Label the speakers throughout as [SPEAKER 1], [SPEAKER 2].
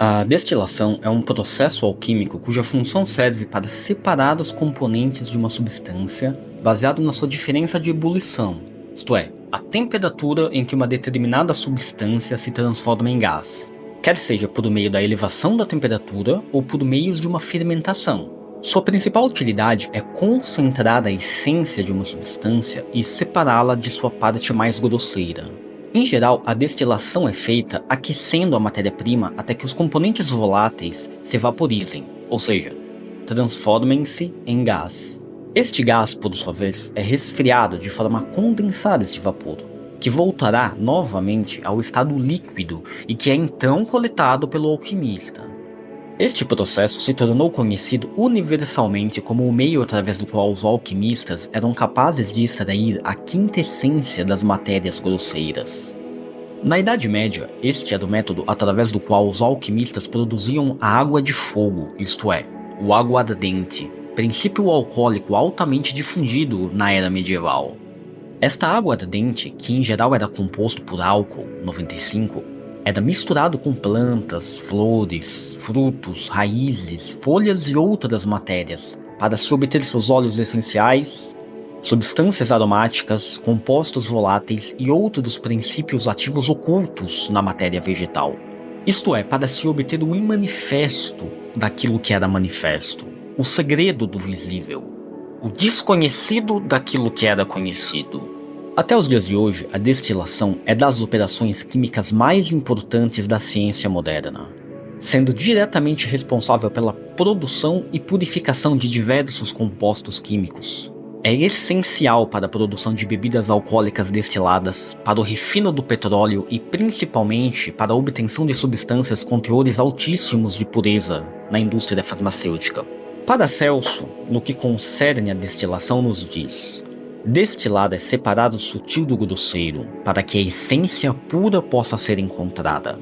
[SPEAKER 1] A destilação é um processo alquímico cuja função serve para separar os componentes de uma substância baseado na sua diferença de ebulição, isto é, a temperatura em que uma determinada substância se transforma em gás, quer seja por meio da elevação da temperatura ou por meios de uma fermentação. Sua principal utilidade é concentrar a essência de uma substância e separá-la de sua parte mais grosseira. Em geral, a destilação é feita aquecendo a matéria-prima até que os componentes voláteis se vaporizem, ou seja, transformem-se em gás. Este gás, por sua vez, é resfriado de forma a condensar este vapor, que voltará novamente ao estado líquido e que é então coletado pelo alquimista. Este processo se tornou conhecido universalmente como o meio através do qual os alquimistas eram capazes de extrair a quintessência das matérias grosseiras. Na Idade Média, este era o método através do qual os alquimistas produziam a água de fogo, isto é, o aguardente, princípio alcoólico altamente difundido na era medieval. Esta água ardente, que em geral era composto por álcool 95, era misturado com plantas, flores, frutos, raízes, folhas e outras matérias para se obter seus óleos essenciais, substâncias aromáticas, compostos voláteis e outros princípios ativos ocultos na matéria vegetal. Isto é, para se obter o imanifesto daquilo que era manifesto, o segredo do visível, o desconhecido daquilo que era conhecido. Até os dias de hoje, a destilação é das operações químicas mais importantes da ciência moderna, sendo diretamente responsável pela produção e purificação de diversos compostos químicos. É essencial para a produção de bebidas alcoólicas destiladas, para o refino do petróleo e principalmente para a obtenção de substâncias com teores altíssimos de pureza na indústria farmacêutica. Paracelso, no que concerne à destilação, nos diz: destilar é separar o sutil do grosseiro, para que a essência pura possa ser encontrada.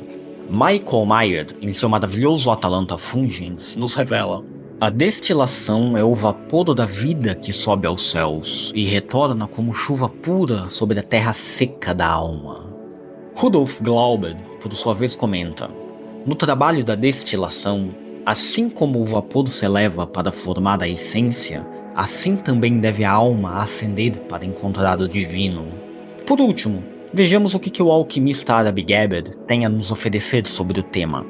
[SPEAKER 1] Michael Mayer, em seu maravilhoso Atalanta Fungens, nos revela: a destilação é o vapor da vida que sobe aos céus e retorna como chuva pura sobre a terra seca da alma. Rudolf Glauber, por sua vez, comenta: no trabalho da destilação, assim como o vapor se eleva para formar a essência, assim também deve a alma ascender para encontrar o divino. Por último, vejamos o que o alquimista árabe Geber tem a nos oferecer sobre o tema.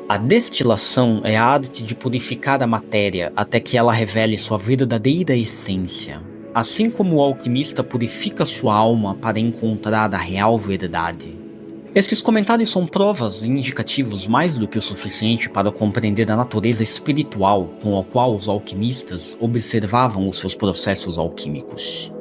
[SPEAKER 1] A destilação é a arte de purificar a matéria até que ela revele sua verdadeira essência, assim como o alquimista purifica sua alma para encontrar a real verdade. Estes comentários são provas e indicativos mais do que o suficiente para compreender a natureza espiritual com a qual os alquimistas observavam os seus processos alquímicos.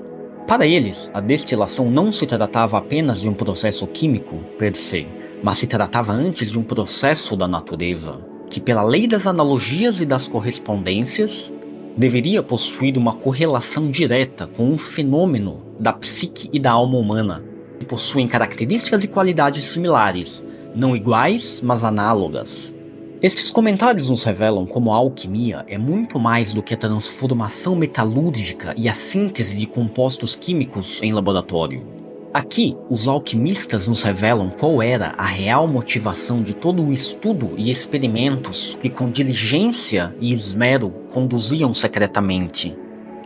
[SPEAKER 1] Para eles, a destilação não se tratava apenas de um processo químico per se, mas se tratava antes de um processo da natureza, que pela lei das analogias e das correspondências, deveria possuir uma correlação direta com um fenômeno da psique e da alma humana, que possuem características e qualidades similares, não iguais, mas análogas. Estes comentários nos revelam como a alquimia é muito mais do que a transformação metalúrgica e a síntese de compostos químicos em laboratório. Aqui, os alquimistas nos revelam qual era a real motivação de todo o estudo e experimentos que com diligência e esmero conduziam secretamente.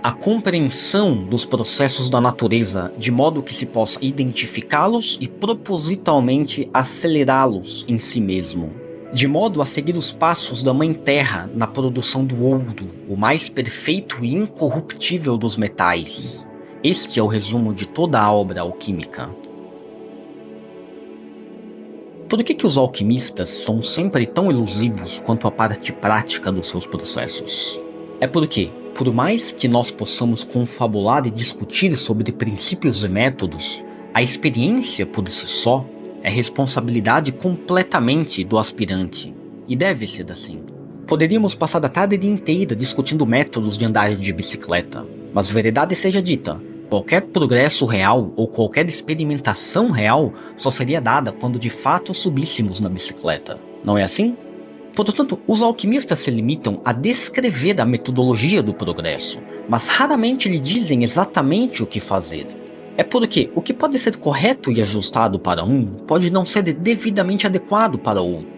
[SPEAKER 1] A compreensão dos processos da natureza de modo que se possa identificá-los e propositalmente acelerá-los em si mesmo, de modo a seguir os passos da Mãe Terra na produção do ouro, o mais perfeito e incorruptível dos metais. Este é o resumo de toda a obra alquímica. Por que os alquimistas são sempre tão elusivos quanto à parte prática dos seus processos? É porque, por mais que nós possamos confabular e discutir sobre princípios e métodos, a experiência por si só é responsabilidade completamente do aspirante, e deve ser assim. Poderíamos passar a tarde inteira discutindo métodos de andar de bicicleta, mas verdade seja dita, qualquer progresso real ou qualquer experimentação real só seria dada quando de fato subíssemos na bicicleta, não é assim? Portanto, os alquimistas se limitam a descrever a metodologia do progresso, mas raramente lhe dizem exatamente o que fazer. É porque o que pode ser correto e ajustado para um pode não ser devidamente adequado para outro.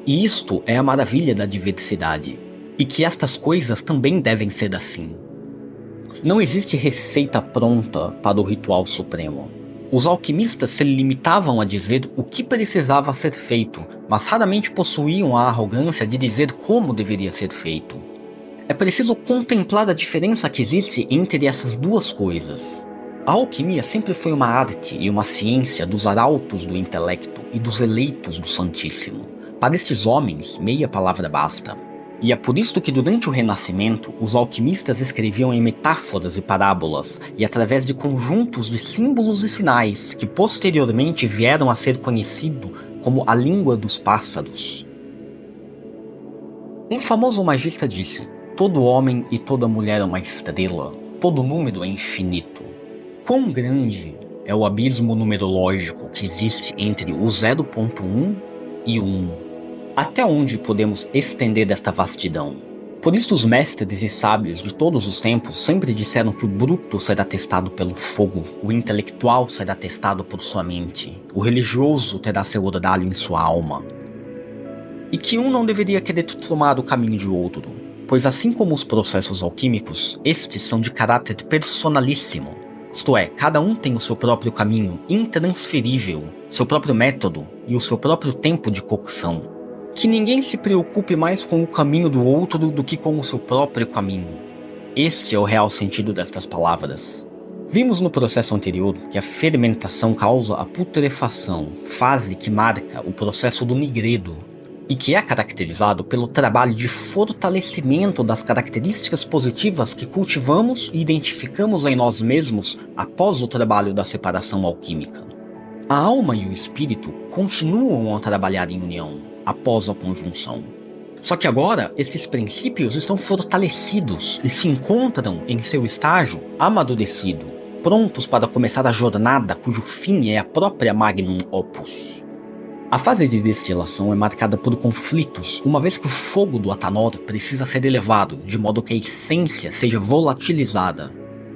[SPEAKER 1] E isto é a maravilha da diversidade, e que estas coisas também devem ser assim. Não existe receita pronta para o ritual supremo. Os alquimistas se limitavam a dizer o que precisava ser feito, mas raramente possuíam a arrogância de dizer como deveria ser feito. É preciso contemplar a diferença que existe entre essas duas coisas. A alquimia sempre foi uma arte e uma ciência dos arautos do intelecto e dos eleitos do Santíssimo. Para estes homens, meia palavra basta. E é por isso que durante o Renascimento, os alquimistas escreviam em metáforas e parábolas, e através de conjuntos de símbolos e sinais, que posteriormente vieram a ser conhecido como a língua dos pássaros. Um famoso magista disse: todo homem e toda mulher é uma estrela, todo número é infinito. Quão grande é o abismo numerológico que existe entre o 0.1 e o 1? Até onde podemos estender esta vastidão? Por isso os mestres e sábios de todos os tempos sempre disseram que o bruto será testado pelo fogo, o intelectual será testado por sua mente, o religioso terá seu orvalho em sua alma. E que um não deveria querer tomar o caminho de outro, pois assim como os processos alquímicos, estes são de caráter personalíssimo. Isto é, cada um tem o seu próprio caminho intransferível, seu próprio método e o seu próprio tempo de cocção. Que ninguém se preocupe mais com o caminho do outro do que com o seu próprio caminho. Este é o real sentido destas palavras. Vimos no processo anterior que a fermentação causa a putrefação, fase que marca o processo do nigredo, e que é caracterizado pelo trabalho de fortalecimento das características positivas que cultivamos e identificamos em nós mesmos após o trabalho da separação alquímica. A alma e o espírito continuam a trabalhar em união após a conjunção. Só que agora, esses princípios estão fortalecidos e se encontram em seu estágio amadurecido, prontos para começar a jornada cujo fim é a própria Magnum Opus. A fase de destilação é marcada por conflitos, uma vez que o fogo do Atanor precisa ser elevado, de modo que a essência seja volatilizada.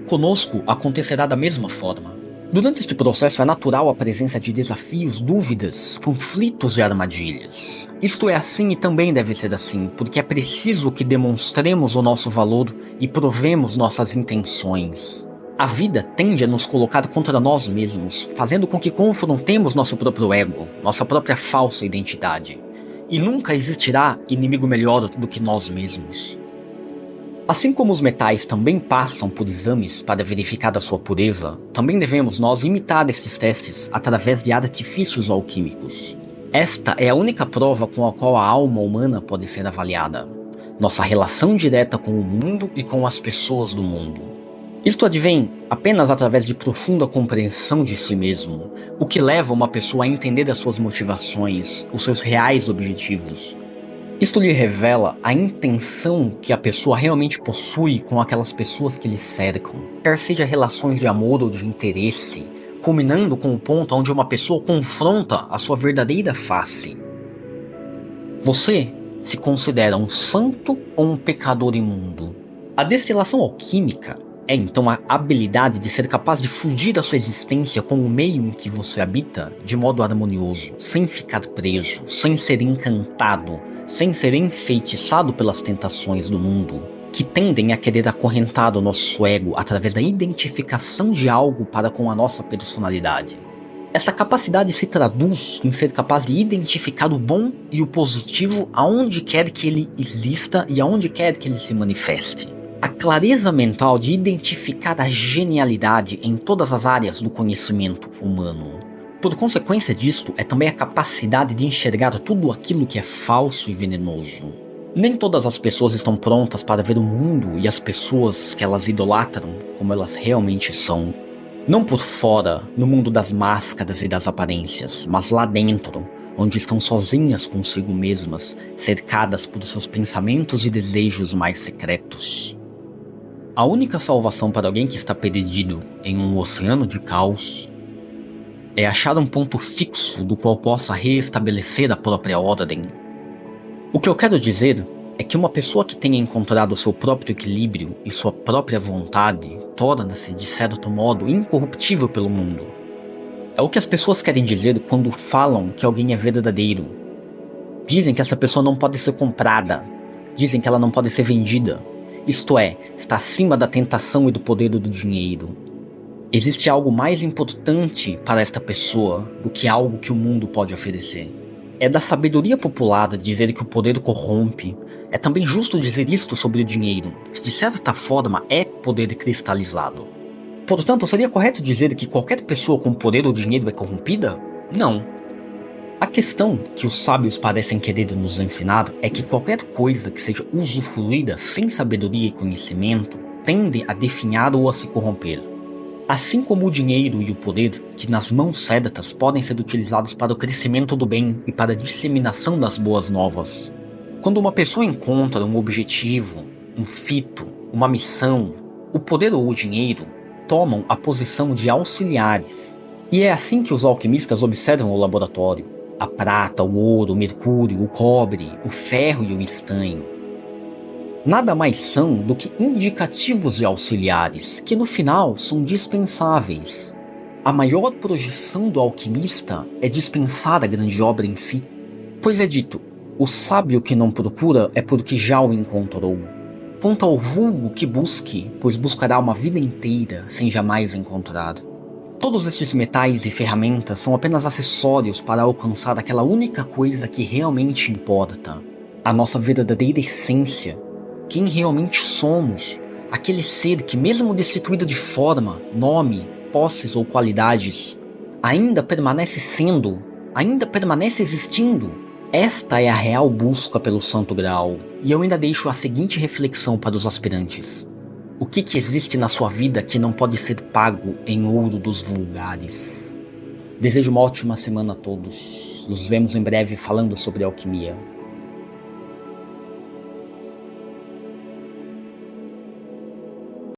[SPEAKER 1] Conosco acontecerá da mesma forma. Durante este processo é natural a presença de desafios, dúvidas, conflitos e armadilhas. Isto é assim e também deve ser assim, porque é preciso que demonstremos o nosso valor e provemos nossas intenções. A vida tende a nos colocar contra nós mesmos, fazendo com que confrontemos nosso próprio ego, nossa própria falsa identidade. E nunca existirá inimigo melhor do que nós mesmos. Assim como os metais também passam por exames para verificar a sua pureza, também devemos nós imitar estes testes através de artifícios alquímicos. Esta é a única prova com a qual a alma humana pode ser avaliada. Nossa relação direta com o mundo e com as pessoas do mundo. Isto advém apenas através de profunda compreensão de si mesmo, o que leva uma pessoa a entender as suas motivações, os seus reais objetivos. Isto lhe revela a intenção que a pessoa realmente possui com aquelas pessoas que lhe cercam, quer seja relações de amor ou de interesse, culminando com o ponto onde uma pessoa confronta a sua verdadeira face. Você se considera um santo ou um pecador imundo? A destilação alquímica é então a habilidade de ser capaz de fundir a sua existência com o meio em que você habita de modo harmonioso, sem ficar preso, sem ser encantado, sem ser enfeitiçado pelas tentações do mundo, que tendem a querer acorrentar o nosso ego através da identificação de algo para com a nossa personalidade. Essa capacidade se traduz em ser capaz de identificar o bom e o positivo aonde quer que ele exista e aonde quer que ele se manifeste. A clareza mental de identificar a genialidade em todas as áreas do conhecimento humano. Por consequência disto, é também a capacidade de enxergar tudo aquilo que é falso e venenoso. Nem todas as pessoas estão prontas para ver o mundo e as pessoas que elas idolatram como elas realmente são. Não por fora, no mundo das máscaras e das aparências, mas lá dentro, onde estão sozinhas consigo mesmas, cercadas por seus pensamentos e desejos mais secretos. A única salvação para alguém que está perdido em um oceano de caos é achar um ponto fixo do qual possa reestabelecer a própria ordem. O que eu quero dizer é que uma pessoa que tenha encontrado seu próprio equilíbrio e sua própria vontade torna-se, de certo modo, incorruptível pelo mundo. É o que as pessoas querem dizer quando falam que alguém é verdadeiro. Dizem que essa pessoa não pode ser comprada. Dizem que ela não pode ser vendida. Isto é, está acima da tentação e do poder do dinheiro. Existe algo mais importante para esta pessoa do que algo que o mundo pode oferecer. É da sabedoria popular dizer que o poder corrompe. É também justo dizer isto sobre o dinheiro, que de certa forma é poder cristalizado. Portanto, seria correto dizer que qualquer pessoa com poder ou dinheiro é corrompida? Não. A questão que os sábios parecem querer nos ensinar é que qualquer coisa que seja usufruída sem sabedoria e conhecimento tende a definhar ou a se corromper. Assim como o dinheiro e o poder, que nas mãos certas podem ser utilizados para o crescimento do bem e para a disseminação das boas novas. Quando uma pessoa encontra um objetivo, um fito, uma missão, o poder ou o dinheiro tomam a posição de auxiliares. E é assim que os alquimistas observam o laboratório. A prata, o ouro, o mercúrio, o cobre, o ferro e o estanho. Nada mais são do que indicativos de auxiliares, que no final são dispensáveis. A maior projeção do alquimista é dispensar a grande obra em si. Pois é dito, o sábio que não procura é porque já o encontrou. Quanto ao vulgo que busque, pois buscará uma vida inteira sem jamais o encontrar. Todos estes metais e ferramentas são apenas acessórios para alcançar aquela única coisa que realmente importa. A nossa verdadeira essência. Quem realmente somos. Aquele ser que, mesmo destituído de forma, nome, posses ou qualidades, ainda permanece sendo, ainda permanece existindo. Esta é a real busca pelo Santo Graal. E eu ainda deixo a seguinte reflexão para os aspirantes. O que existe na sua vida que não pode ser pago em ouro dos vulgares? Desejo uma ótima semana a todos. Nos vemos em breve falando sobre alquimia.